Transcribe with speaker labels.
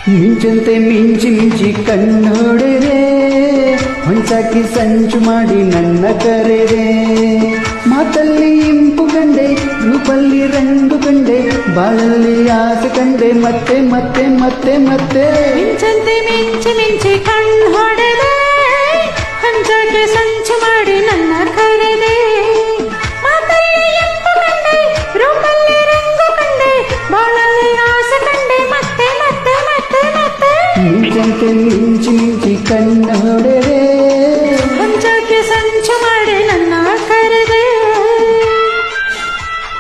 Speaker 1: ಮಿಂಚಂತೆ ಮಿಂಚಿ ಮಿಂಚಿ ಕಣ್ಣೊಡೆದೆ, ಹೊಂಚಾಕಿ ಸಂಚು ಮಾಡಿ ನನ್ನ ಕರೆದೆ. ಮಾತಲ್ಲಿ ಇಂಪು ಕಂಡೆ, ರೂಪಲ್ಲಿ ರಂಗು ಕಂಡೆ, ಬಾಳಲ್ಲಿ ಆಸೆ ಕಂಡೆ ಮತ್ತೆ ಮತ್ತೆ ಮತ್ತೆ ಮತ್ತೆ.
Speaker 2: ಮಿಂಚಂತೆ ಮಿಂಚಿ ಮಿಂಚಿ ಕಣ್ಣು ಹೊಡೆದೆ, ಹೊಂಚಾಕಿ ಸಂಚು ಮಾಡಿ ನನ್ನ ಕರೆದೆ.